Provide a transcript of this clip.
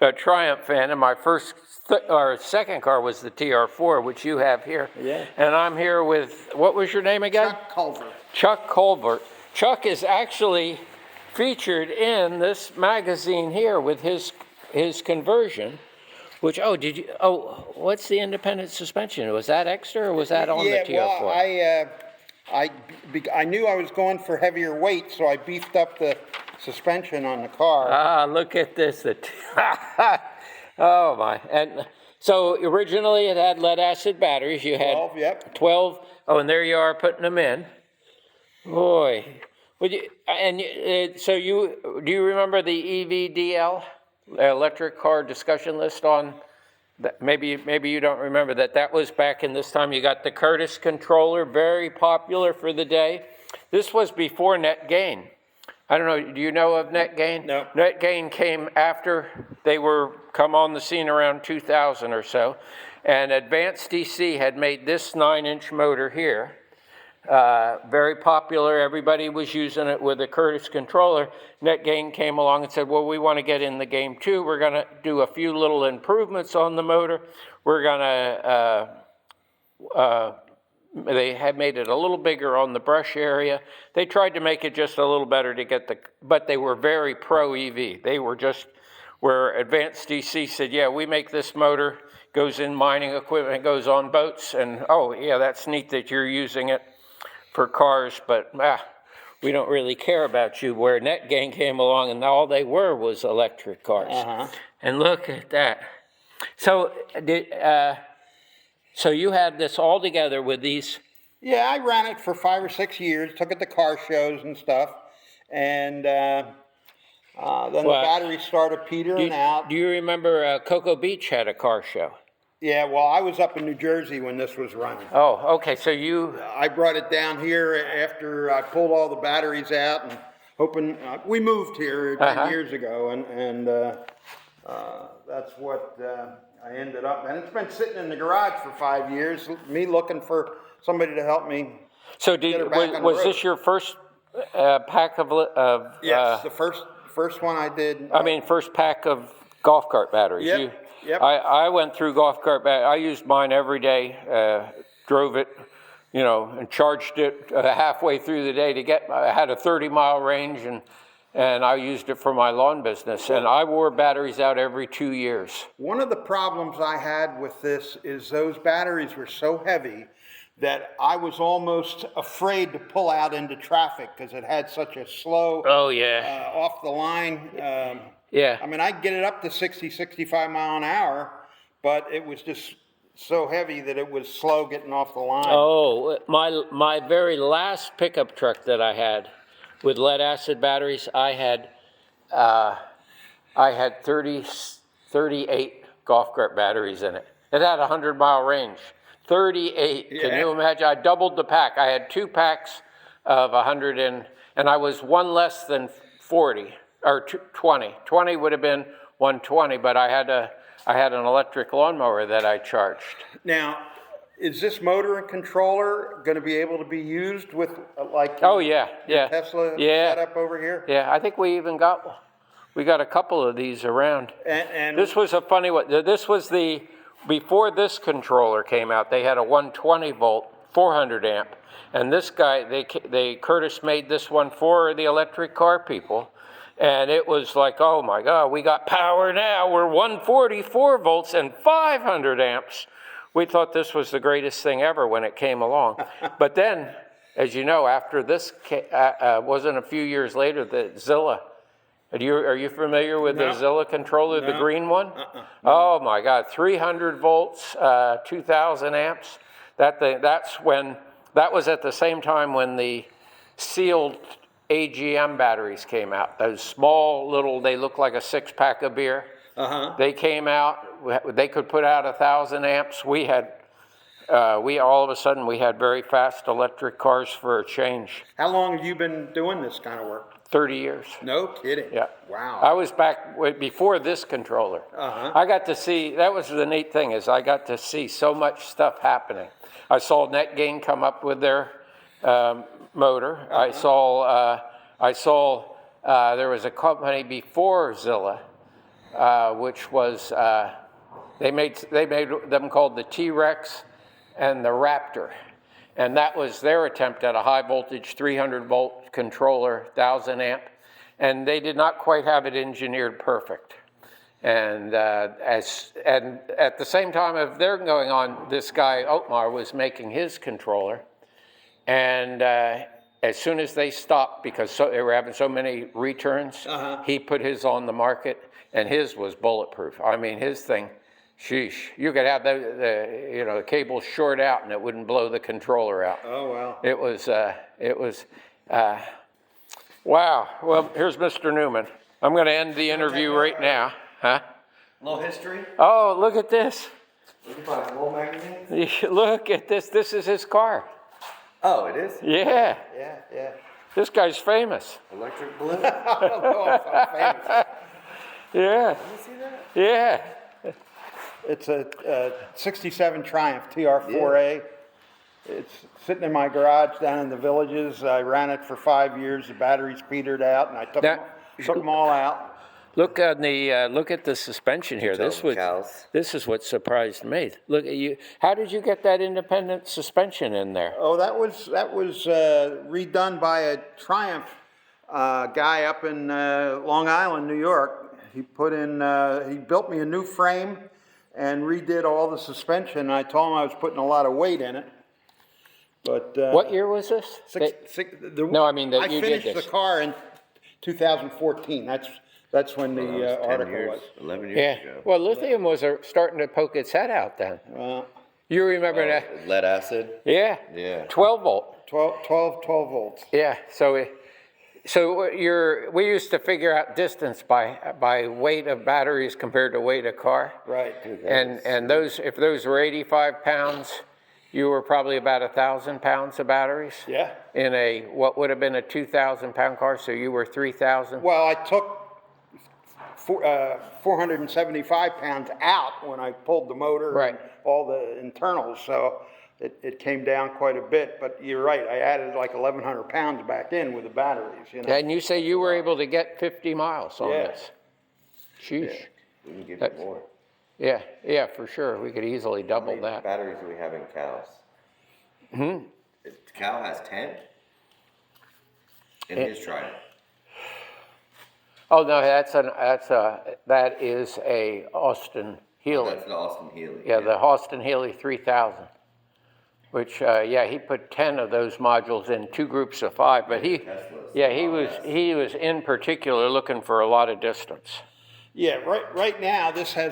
a Triumph fan, and my first or second car was the TR4, which you have here. Yeah. And I'm here with, what was your name again? Chuck Culver. Chuck Colbert. Chuck is actually featured in this magazine here with his conversion, which, what's the independent suspension? Was that extra or was that on the TR4? Well, I knew I was going for heavier weight, so I beefed up the suspension on the car. Ah, look at this. Oh my. And so originally it had lead acid batteries. You had 12, yep. 12. Oh, and there you are putting them in. Boy. Do you remember the EVDL, electric car discussion list on that? Maybe you don't remember that. That was back in this time. You got the Curtis controller, very popular for the day. This was before net gain. I don't know, do you know of net gain? No. Net gain came after they come on the scene around 2000 or so. And Advanced DC had made this 9-inch motor here. Very popular. Everybody was using it with a Curtis controller. Net gain came along and said, well, we want to get in the game too. We're going to do a few little improvements on the motor. We're going to they had made it a little bigger on the brush area. They tried to make it just a little better to get but they were very pro EV. They were just where Advanced DC said, yeah, we make this motor, goes in mining equipment, goes on boats, and oh yeah, that's neat that you're using it for cars, but we don't really care about you. Where net gain came along and all they were was electric cars. Uh-huh. And look at that. So so you had this all together with these? Yeah, I ran it for 5 or 6 years, took it to car shows and stuff, and then the battery started petering out. Do you remember Cocoa Beach had a car show? Yeah, well, I was up in New Jersey when this was running. Oh, okay, so I brought it down here after I pulled all the batteries out and hoping, we moved here 10 years ago, and that's what I ended up, and it's been sitting in the garage for 5 years, me looking for somebody to help me. So was this your first pack of yes, the first one I did. I mean, first pack of golf cart batteries. Yep. I went through golf cart batteries. I used mine every day, drove it, and charged it halfway through the day I had a 30-mile range, and I used it for my lawn business, and I wore batteries out every 2 years. One of the problems I had with this is those batteries were so heavy that I was almost afraid to pull out into traffic because it had such a slow, off the line. Yeah. I mean, I'd get it up to 60, 65 mile an hour, but it was just so heavy that it was slow getting off the line. Oh, my very last pickup truck that I had with lead acid batteries, I had 38 golf cart batteries in it. It had a 100-mile range. 38. Yeah. Can you imagine? I doubled the pack. I had 2 packs of 100 and I was one less than 40 or 20. 20 would have been 120, but I had an electric lawnmower that I charged. Now, is this motor and controller going to be able to be used with Tesla setup over here? Yeah, I think we even got a couple of these around. And this was a funny one. This was before this controller came out. They had a 120 volt, 400 amp, and this guy, Curtis made this one for the electric car people. And it was like, oh my God, we got power now. We're 144 volts and 500 amps. We thought this was the greatest thing ever when it came along. But then, as you know, after this wasn't a few years later, the Zilla. Are you familiar with the Zilla controller, the green one? Oh my God, 300 volts, 2,000 amps. That was at the same time when the sealed AGM batteries came out. Those small little, they look like a 6-pack of beer. They came out, they could put out 1,000 amps. We all of a sudden, we had very fast electric cars for a change. How long have you been doing this kind of work? 30 years. No kidding. Yeah. Wow. I was back before this controller. I got to see, that was the neat thing, is I got to see so much stuff happening. I saw NetGain come up with their motor. I saw there was a company before Zilla which was, they made them called the T-Rex and the Raptor. And that was their attempt at a high voltage 300 volt controller, 1000 amp. And they did not quite have it engineered perfect. And at the same time of they're going on, this guy, Otmar, was making his controller. And as soon as they stopped, because they were having so many returns, he put his on the market, and his was bulletproof. I mean, his thing, sheesh, you could have the cable short out and it wouldn't blow the controller out. Oh, wow. It was, wow. Well, here's Mr. Newman. I'm going to end the interview right now. Huh? Little history. Oh, look at this. Little magazines. Look at this. This is his car. Oh, it is? Yeah. Yeah. This guy's famous. Electric blue. I don't know if I'm famous. Yeah. Did you see that? Yeah. It's a 67 Triumph TR4A. It's sitting in my garage down in the Villages. I ran it for 5 years. The batteries petered out, and I took them all out. Look on the look at the suspension here. This is what surprised me. Look at you. How did you get that independent suspension in there? Oh, that was redone by a Triumph guy up in Long Island, New York. He built me a new frame and redid all the suspension. I told him I was putting a lot of weight in it. But what year was this? No, I mean that I you finished did this. the car in 2014. That's when the article was. 11 years ago. Well, lithium was starting to poke its head out then. You remember that? Lead acid? Yeah. Yeah. 12 volt. 12 volts. Yeah. So we used to figure out distance by weight of batteries compared to weight of car. Right. And if those were 85 pounds, you were probably about 1,000 pounds of batteries. Yeah. In what would have been a 2,000 pound car, so you were 3,000. Well, I took 475 pounds out when I pulled the motor and all the internals, so it came down quite a bit. But you're right, I added like 1,100 pounds back in with the batteries. And you say you were able to get 50 miles on this. Sheesh. Yeah. We can give you more. Yeah, for sure. We could easily double How many that. batteries do we have in cows? Cow has 10? In his Triumph. Oh no, that is a Austin Healey. That's the Austin Healey. Yeah, the Austin Healey 3000. Which he put 10 of those modules in 2 groups of 5. But he was in particular looking for a lot of distance. Yeah, right now this has